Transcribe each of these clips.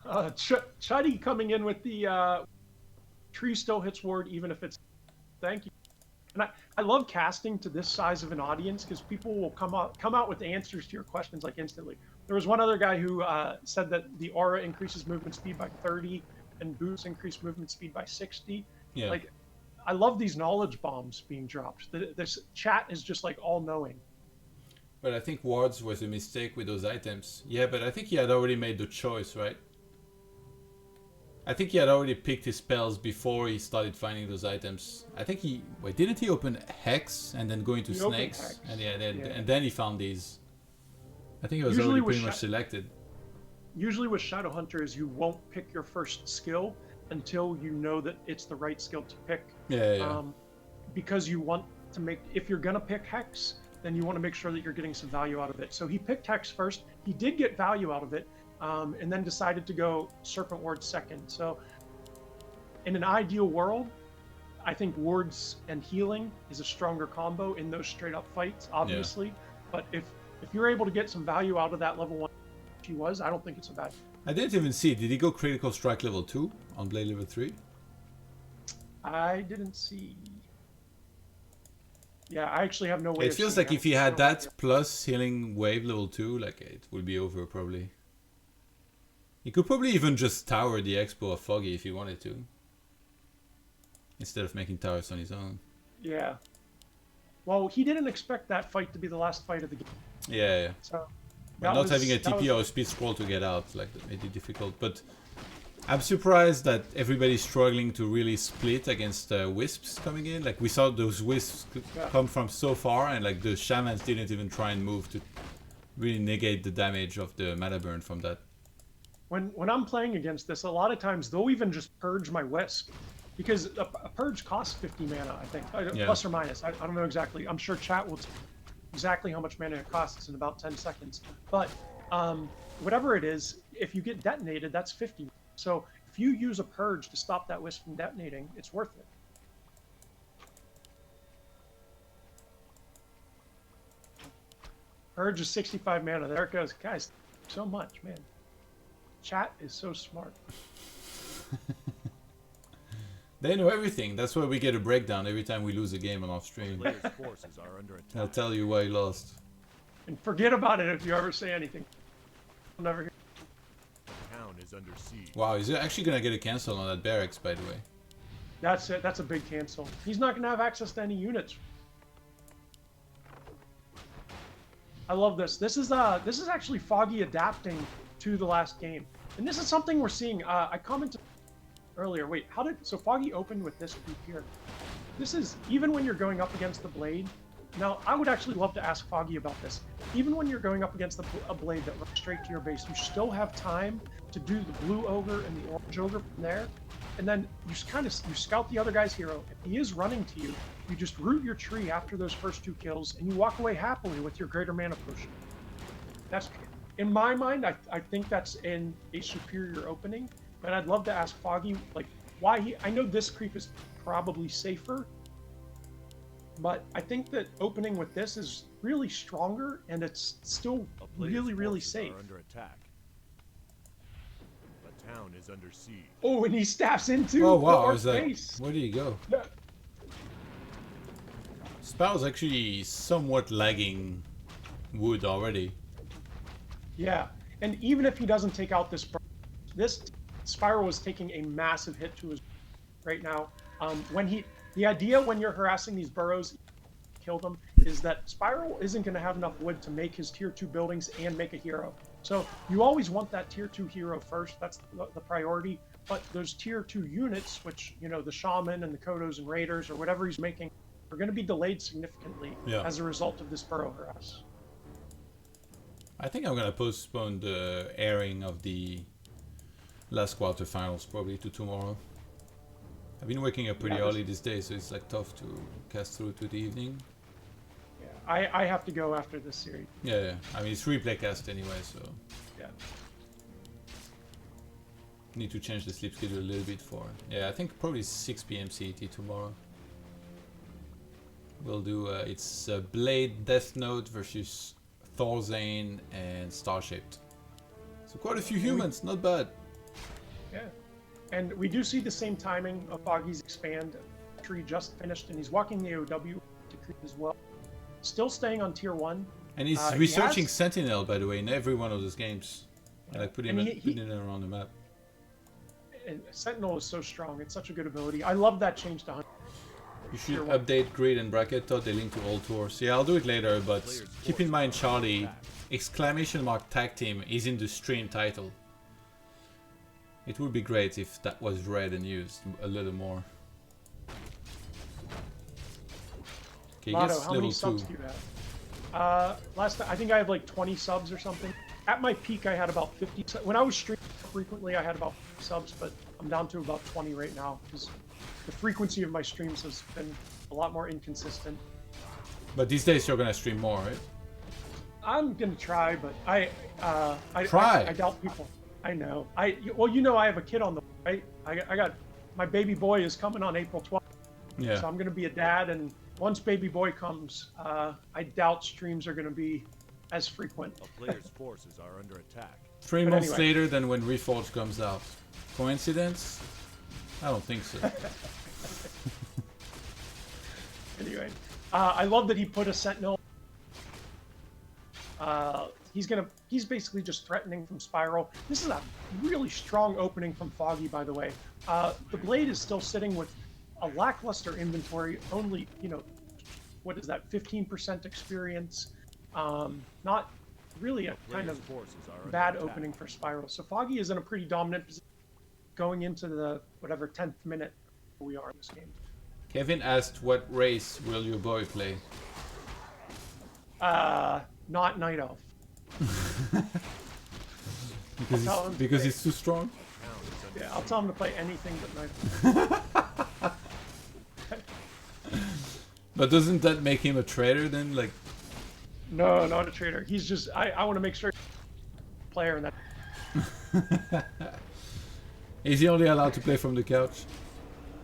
Chuddy coming in with the tree still hits ward even if it's thank you. And I love casting to this size of an audience because people will come out with answers to your questions like instantly. There was one other guy who said that the aura increases movement speed by 30 and boots increase movement speed by 60. Yeah. Like, I love these knowledge bombs being dropped. This chat is just like all knowing. But I think wards was a mistake with those items. Yeah, but I think he had already made the choice, right? I think he had already picked his spells before he started finding those items. I think he... Wait, didn't he open Hex and then go into Snakes? And and then he found these. I think it was already pretty much selected. Usually with Shadowhunters, you won't pick your first skill until you know that it's the right skill to pick. Yeah. Because you want to make... If you're going to pick Hex, then you want to make sure that you're getting some value out of it. So he picked Hex first. He did get value out of it. And then decided to go Serpent Ward second. So in an ideal world, I think wards and healing is a stronger combo in those straight up fights, obviously. Yeah. But if you're able to get some value out of that level 1 he was, I don't think it's a bad. I didn't even see. Did he go critical strike level 2 on blade level 3? I didn't see. Yeah, I actually have no way. It feels like if he had that plus healing wave level 2, like it would be over probably. He could probably even just tower the expo of Foggy if he wanted to. Instead of making towers on his own. Yeah. Well, he didn't expect that fight to be the last fight of the game. Yeah. So, but not having a TP or a speed scroll to get out, like, that made it difficult. But I'm surprised that everybody's struggling to really split against wisps coming in. Like, we saw those wisps come from so far, and like the shamans didn't even try and move to really negate the damage of the mana burn from that. When I'm playing against this, a lot of times they'll even just purge my wisp, because a purge costs 50 mana, I think, plus or minus. I don't know exactly. I'm sure chat will tell exactly how much mana it costs in about 10 seconds. But whatever it is, if you get detonated, that's 50. So if you use a purge to stop that wisp from detonating, it's worth it. Purge is 65 mana. There it goes. Guys, so much, man. Chat is so smart. They know everything. That's why we get a breakdown every time we lose a game on off stream. I'll tell you why you lost. And forget about it if you ever say anything. I'll never hear. Town is under siege. Wow, is it actually gonna get a cancel on that barracks, by the way? That's it. That's a big cancel. He's not gonna have access to any units. I love this. This is actually Foggy adapting to the last game, and this is something we're seeing. I commented earlier. Wait, so Foggy opened with this group here? This is even when you're going up against the blade. Now, I would actually love to ask Foggy about this. Even when you're going up against a blade that runs straight to your base, you still have time to do the blue ogre and the orange ogre from there, and then you scout the other guy's hero. If he is running to you, you just root your tree after those first 2 kills, and you walk away happily with your greater mana potion. That's, in my mind, I think that's in a superior opening, but I'd love to ask Foggy, like, why I know this creep is probably safer, but I think that opening with this is really stronger, and it's still really, really safe. Under attack. The town is under siege. Oh, and he staffs into the face. Where did he go? Yeah. Spell's actually somewhat lagging wood already. Yeah, and even if he doesn't take out this Spiral is taking a massive hit to his right now. The idea when you're harassing these burrows, kill them, is that Spiral isn't going to have enough wood to make his tier 2 buildings and make a hero. So you always want that tier 2 hero first. That's the priority. But those tier 2 units, which, you know, the Shaman and the Kodos and Raiders or whatever he's making, are going to be delayed significantly as a result of this burrow harass. I think I'm going to postpone the airing of the last quarterfinals probably to tomorrow. I've been waking up pretty early this day, so it's like tough to cast through to the evening. Yeah, I have to go after this series. Yeah. I mean, it's replay cast anyway, so... Yeah. Need to change the sleep schedule a little bit for... Yeah, I think probably 6 PM CET tomorrow. We'll do... it's Blade, Death Note versus Thorzane and Starshaped. So quite a few humans, not bad. Yeah. And we do see the same timing of Foggy's expand. Tree just finished, and he's walking the AOW to creep as well. Still staying on tier 1. And he's He researching has- Sentinel, by the way, in every one of those games. Like putting And it around the map. And Sentinel is so strong. It's such a good ability. I love that change to 100. You should Tier 1. update grid and bracket thought they link to all tours. Yeah, I'll do it later, but keep in mind, Charlie, exclamation mark tag team is in the stream title. It would be great if that was read and used a little more. Okay, Lado, guess how many level subs 2. do you have? I think I have like 20 subs or something. At my peak, I had about 50. When I was streaming frequently, I had about 50 subs, but I'm down to about 20 right now because the frequency of my streams has been a lot more inconsistent. But these days you're gonna stream more, right? I'm gonna try, but I doubt people. I know. Well, you know, I have a kid on the way. I got my baby boy is coming on April 12th. Yeah. So I'm gonna be a dad, and once baby boy comes, I doubt streams are gonna be as frequent. A player's forces are under attack. 3 But months anyway. later than when Reforged comes out. Coincidence? I don't think so. Anyway, I love that he put a sentinel. He's basically just threatening from Spiral. This is a really strong opening from Foggy, by the way. The Blade is still sitting with a lackluster inventory, only, you know, what is that, 15% experience. Not really a kind Player's of forces are under bad attack. opening for Spiral. So Foggy is in a pretty dominant position going into the, whatever, 10th minute we are in this game. Kevin asked, what race will your boy play? Not Night Elf. Because he's too strong? Yeah, I'll tell him to play anything but Night Elf. But doesn't that make him a traitor then? Like, No, not a traitor. He's just, I want to make sure player in that. is he only allowed to play from the couch?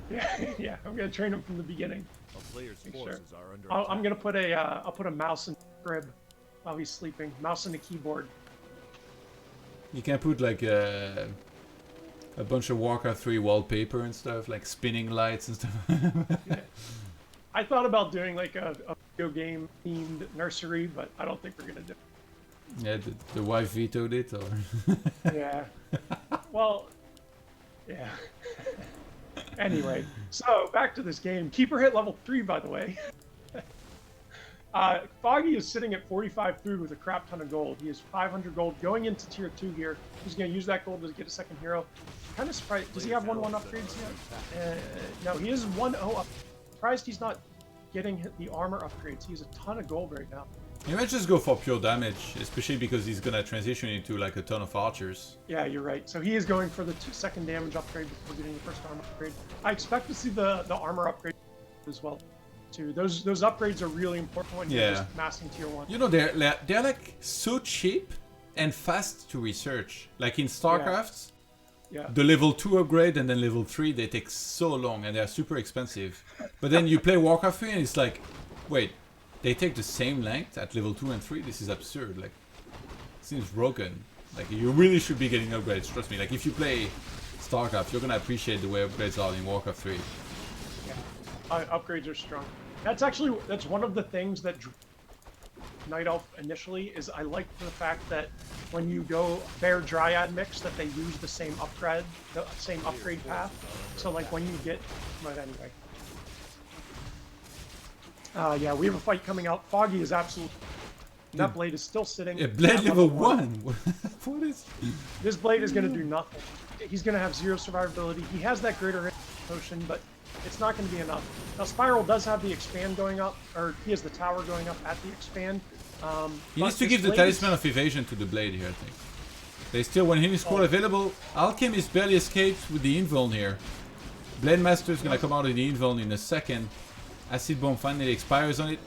Yeah, I'm gonna train him from the beginning. A player's Sure. forces are under I'm attack. gonna put I'll put a mouse in the crib while he's sleeping. Mouse and a keyboard. You can put like a bunch of Warcraft 3 wallpaper and stuff, like spinning lights and stuff. I thought about doing like a video game themed nursery, but I don't think we're gonna do it. Yeah, the wife vetoed it, or Yeah. Well, yeah. Anyway, so back to this game. Keeper hit level 3, by the way. Foggy is sitting at 45 food with a crap ton of gold. He has 500 gold going into tier 2 here. He's going to use that gold to get a second hero. Kind of surprised. Does he have 1-1 upgrades yet? No, he is 1-0 up. Surprised he's not getting the armor upgrades. He has a ton of gold right now. he might just go for pure damage, especially because he's gonna transition into like a ton of archers. Yeah, you're right. So he is going for the second damage upgrade before getting the first armor upgrade. I expect to see the armor upgrade as well, too. Those upgrades are really important when you're just massing tier 1. You know, they're like so cheap and fast to research. Like in StarCraft, Yeah. the level 2 upgrade and then level 3, they take so long and they're super expensive. But then you play Warcraft 3 and it's like, wait, they take the same length at level 2 and 3? This is absurd. Like, it seems broken. Like, you really should be getting upgrades, trust me. Like, if you play StarCraft, you're gonna appreciate the way upgrades are in Warcraft 3. Upgrades are strong. That's one of the things that Night Elf initially is. I like the fact that when you go Bear Dryad mix, that they use the same upgrade path. So like when you get, but anyway. Yeah, we have a fight coming out. Foggy is absolutely. That blade is still sitting. Yeah, Blade at level 1! What is... This blade is going to do nothing. He's going to have 0 survivability. He has that greater potion, but it's not going to be enough. Now, Spiral does have the expand going up, or he has the tower going up at the expand. He needs to give the Talisman of Evasion to the Blade here, I think. They still, when healing scroll available, Alchemist barely escapes with the Invuln here. Blade Master is gonna come out of the Invuln in a second. Acid Bomb finally expires on it.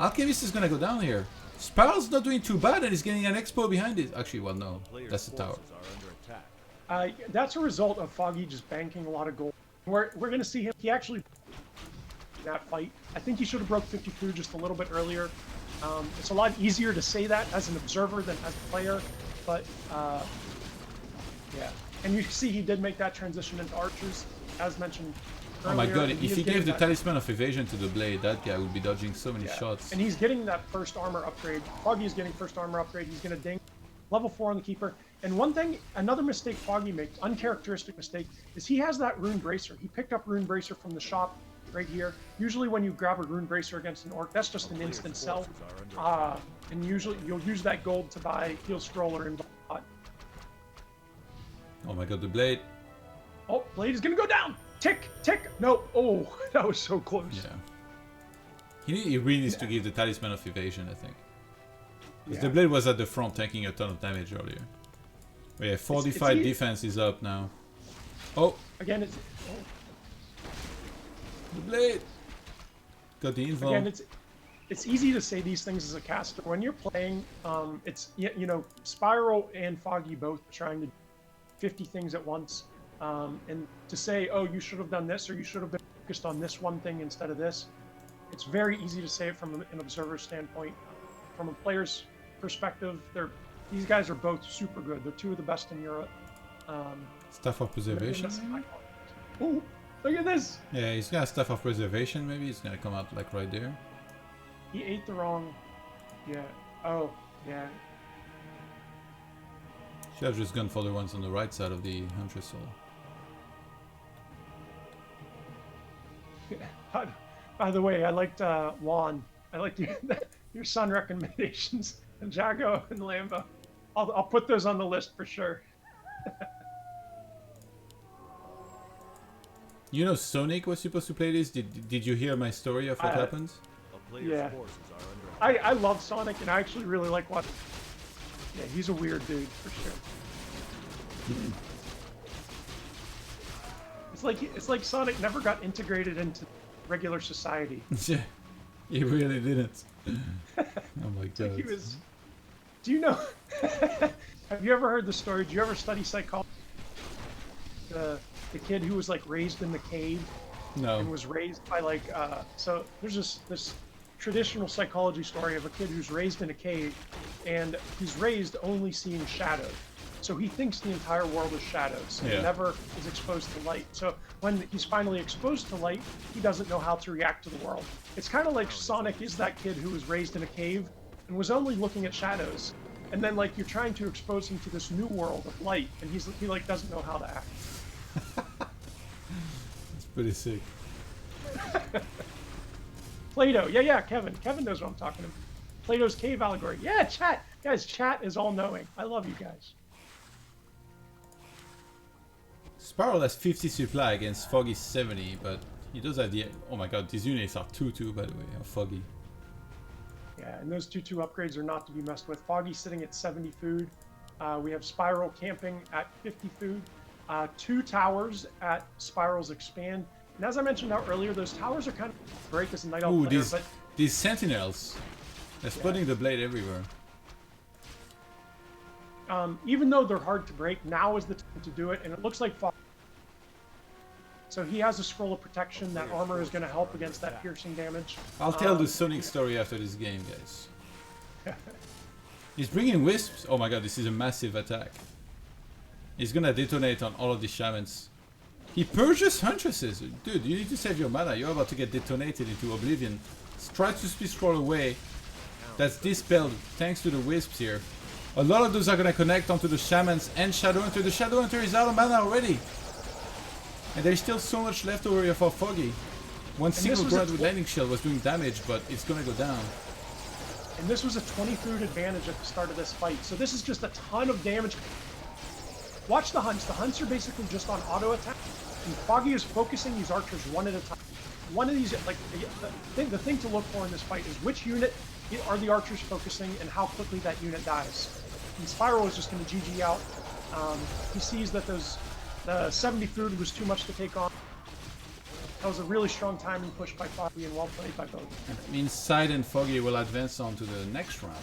Alchemist is gonna go down here. Spiral's not doing too bad and he's getting an expo behind it. Actually, well, no. Player's That's the tower. forces are under attack. That's a result of Foggy just banking a lot of gold. We're going to see him. He actually that fight. I think he should have broke 52 just a little bit earlier. It's a lot easier to say that as an observer than as a player, but Yeah, and you see he did make that transition into archers, as mentioned Oh my earlier, god, and if is he getting gave the that- talisman of evasion to the blade, that guy would be dodging so many yeah. shots. And he's getting that first armor upgrade. Foggy is getting first armor upgrade. He's going to ding level 4 on the keeper. And one thing, another mistake Foggy makes, uncharacteristic mistake, is he has that rune bracer. He picked up rune bracer from the shop right here. Usually when you grab a rune bracer against an orc, that's just an instant sell. And usually you'll use that gold to buy heal stroller and bot. Oh my god, the blade. Oh, blade is going to go down. Tick, tick. No. Oh, that was so close. Yeah. He really needs to give the talisman of evasion, I think. Because the blade was at the front taking a ton of damage earlier. But yeah, fortified defense is up now. Oh! Again, it's... Oh. The blade! Got the info. Again, it's easy to say these things as a caster. When you're playing, it's, you know, Spiral and Foggy both are trying to do 50 things at once. And to say, oh, you should have done this, or you should have been focused on this one thing instead of this, it's very easy to say it from an observer standpoint. From a player's perspective, these guys are both super good. They're two of the best in Europe. Staff of preservation? Oh, look at this! Yeah, he's got a staff of preservation, maybe he's gonna come out like right there. He ate the wrong... Yeah. Oh, yeah. Should have just gone for the ones on the right side of the Huntress Soul. By the way, I liked Juan. I liked your son recommendations, and Jago and Lambo. I'll put those on the list for sure. You know Sonic was supposed to play this? Did you hear my story of what happened? Yeah. I love Sonic, and I actually really like watching. Yeah, he's a weird dude for sure. It's like Sonic never got integrated into regular society. Yeah, he really didn't. Oh my god. He was. Do you know? Have you ever heard the story? Did you ever study psychology? The kid who was like raised in the cave. No. And was raised by like so there's this traditional psychology story of a kid who's raised in a cave, and he's raised only seeing shadows. So he thinks the entire world is shadows. And he never is exposed to light. So when he's finally exposed to light, he doesn't know how to react to the world. It's kind of like Sonic is that kid who was raised in a cave and was only looking at shadows. And then like you're trying to expose him to this new world of light, and he like doesn't know how to act. It's pretty sick. Plato, yeah, Kevin knows what I'm talking about. Plato's cave allegory. Yeah, chat. Guys, chat is all knowing. I love you guys. Spiral has 50 supply against Foggy 70, but he does have the... Oh my god, these units are 2-2 by the way, of Foggy. Yeah, and those 2-2 upgrades are not to be messed with. Foggy's sitting at 70 food. We have Spiral camping at 50 food. 2 towers at Spiral's expand. And as I mentioned out earlier, those towers are kind of break as a Night Elf player, but... these sentinels, they're splitting the blade everywhere. Even though they're hard to break, now is the time to do it, and it looks like Foggy. So he has a scroll of protection. That armor is going to help against that piercing damage. I'll tell the Sonic story after this game, guys. He's bringing wisps. Oh my god, this is a massive attack. He's gonna detonate on all of the shamans. He purges huntresses. Dude, you need to save your mana. You're about to get detonated into oblivion. Try to speed scroll away. That's dispelled thanks to the wisps here. A lot of those are gonna connect onto the shamans and Shadowhunter. The Shadowhunter is out of mana already. And there's still so much left over here for Foggy. One single grunt with Lightning Shield was doing damage, but it's gonna go down. And this was a 20 food advantage at the start of this fight. So this is just a ton of damage. Watch the hunts. The hunts are basically just on auto attack. And Foggy is focusing these archers one at a time. One of these, like, the thing to look for in this fight is which unit are the archers focusing and how quickly that unit dies. And Spiral is just going to GG out. He sees that the 70 food was too much to take on. That was a really strong timing push by Foggy and well played by both. It means Side and Foggy will advance on to the next round.